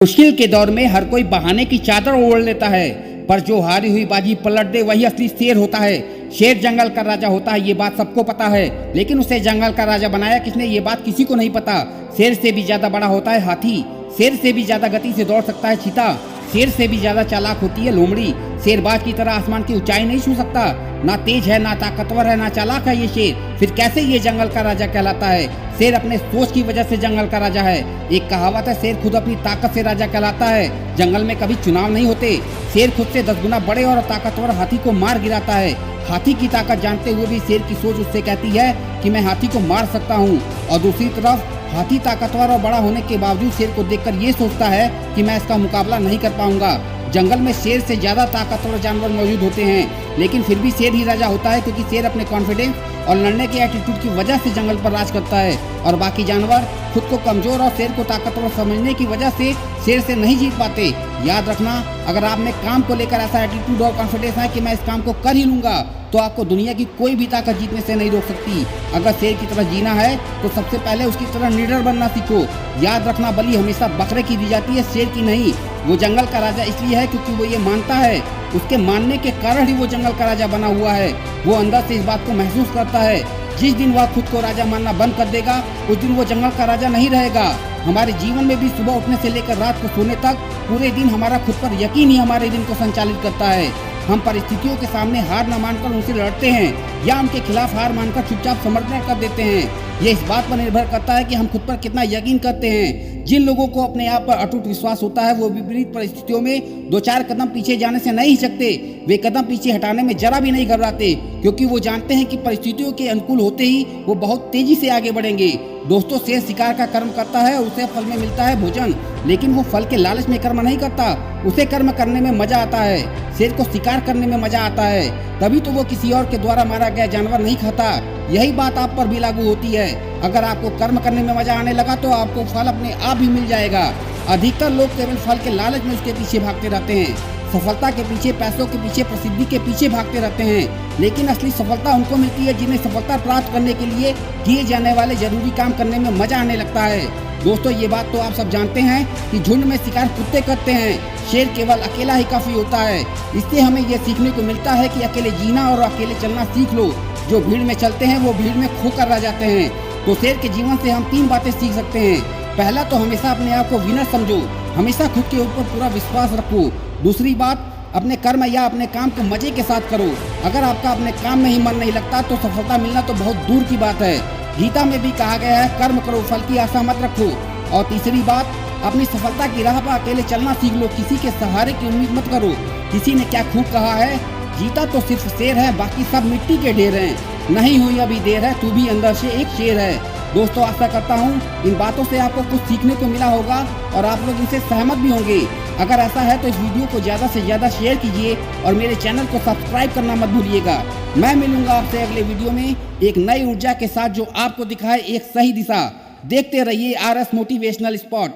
मुश्किल के दौर में हर कोई बहाने की चादर ओढ़ लेता है, पर जो हारी हुई बाजी पलट दे वही असली शेर होता है। शेर जंगल का राजा होता है, ये बात सबको पता है, लेकिन उसे जंगल का राजा बनाया किसने, ये बात किसी को नहीं पता। शेर से भी ज्यादा बड़ा होता है हाथी, शेर से भी ज्यादा गति से दौड़ सकता है चीता, शेर से भी ज्यादा चालाक होती है लोमड़ी। शेरबाज की तरह आसमान की ऊंचाई नहीं छू सकता, ना तेज है, ना ताकतवर है, ना चालाक है ये शेर, फिर कैसे ये जंगल का राजा कहलाता है। शेर अपने सोच की वजह से जंगल का राजा है। एक कहावत है, शेर खुद अपनी ताकत से राजा कहलाता है। जंगल में कभी चुनाव नहीं होते। शेर खुद से 10 गुना बड़े और ताकतवर हाथी को मार गिराता है। हाथी की ताकत जानते हुए भी शेर की सोच उससे कहती है कि मैं हाथी को मार सकता हूँ, और दूसरी तरफ हाथी ताकतवर और बड़ा होने के बावजूद शेर को देखकर ये सोचता है कि मैं इसका मुकाबला नहीं कर पाऊंगा। जंगल में शेर से ज्यादा ताकतवर जानवर मौजूद होते हैं, लेकिन फिर भी शेर ही राजा होता है, क्योंकि शेर अपने कॉन्फिडेंस और लड़ने के एटीट्यूड की वजह से जंगल पर राज करता है, और बाकी जानवर खुद को कमजोर और शेर को ताकतवर समझने की वजह से शेर से नहीं जीत पाते। याद रखना, अगर आप में काम को लेकर ऐसा एटीट्यूड और कॉन्फिडेंस है कि मैं इस काम को कर ही लूंगा, तो आपको दुनिया की कोई भी ताकत जीतने से नहीं रोक सकती। अगर शेर की तरह जीना है तो सबसे पहले उसकी तरह निडर बनना सीखो। याद रखना, बलि हमेशा बकरे की दी जाती है, शेर की नहीं। वो जंगल का राजा इसलिए है क्योंकि वो ये मानता है, उसके मानने के कारण ही वो जंगल का राजा बना हुआ है। वो अंदर से इस बात को महसूस करता है। जिस दिन वह खुद को राजा मानना बंद कर देगा, उस दिन वो जंगल का राजा नहीं रहेगा। हमारे जीवन में भी सुबह उठने से लेकर रात को सोने तक पूरे दिन हमारा खुद पर यकीन ही हमारे दिन को संचालित करता है। हम परिस्थितियों के सामने हार न मानकर उनसे लड़ते हैं, या उनके खिलाफ हार मानकर चुपचाप समर्पण कर देते हैं। ये इस बात पर निर्भर करता है कि हम खुद पर कितना यकीन करते हैं। जिन लोगों को अपने आप पर अटूट विश्वास होता है, वो विपरीत परिस्थितियों में 2-4 कदम पीछे जाने से नहीं हिचकते। वे कदम पीछे हटाने में जरा भी नहीं घबराते, क्योंकि वो जानते हैं कि परिस्थितियों के अनुकूल होते ही वो बहुत तेजी से आगे बढ़ेंगे। दोस्तों, शेर शिकार का कर्म करता है, उसे फल में मिलता है भोजन, लेकिन वो फल के लालच में कर्म नहीं करता, उसे कर्म करने में मजा आता है। शेर को शिकार करने में मजा आता है, तभी तो वो किसी और के द्वारा मारा गया जानवर नहीं खाता। यही बात आप पर भी लागू होती है। अगर आपको कर्म करने में मजा आने लगा तो आपको फल अपने आप ही मिल जाएगा। अधिकतर लोग केवल फल के लालच में उसके पीछे भागते रहते हैं, सफलता के पीछे, पैसों के पीछे, प्रसिद्धि के पीछे भागते रहते हैं, लेकिन असली सफलता उनको मिलती है जिन्हें सफलता प्राप्त करने के लिए किए जाने वाले जरूरी काम करने में मजा आने लगता है। दोस्तों, ये बात तो आप सब जानते हैं कि झुंड में शिकार कुत्ते करते हैं, शेर केवल अकेला ही काफी होता है। इससे हमें यह सीखने को मिलता है कि अकेले जीना और अकेले चलना सीख लो। जो भीड़ में चलते हैं वो भीड़ में खोकर रह जाते हैं। तो शेर के जीवन से हम 3 बातें सीख सकते हैं। पहला तो हमेशा अपने आप को विनर समझो, हमेशा खुद के ऊपर पूरा विश्वास रखो। दूसरी बात, अपने कर्म या अपने काम को मजे के साथ करो। अगर आपका अपने काम में ही मन नहीं लगता तो सफलता मिलना तो बहुत दूर की बात है। गीता में भी कहा गया है, कर्म करो, फल की आशा मत रखो। और तीसरी बात, अपनी सफलता की राह पर अकेले चलना सीख लो, किसी के सहारे की उम्मीद मत करो। किसी ने क्या खूब कहा है, जीता तो सिर्फ शेर है, बाकी सब मिट्टी के ढेर हैं। नहीं हुई अभी देर है, तू भी अंदर से एक शेर है। दोस्तों, आशा करता हूँ इन बातों से आपको कुछ सीखने को मिला होगा और आप लोग इनसे सहमत भी होंगे। अगर ऐसा है तो इस वीडियो को ज़्यादा से ज़्यादा शेयर कीजिए और मेरे चैनल को सब्सक्राइब करना मत भूलिएगा। मैं मिलूंगा आपसे अगले वीडियो में एक नई ऊर्जा के साथ, जो आपको दिखाए एक सही दिशा। देखते रहिए RS मोटिवेशनल स्पॉट।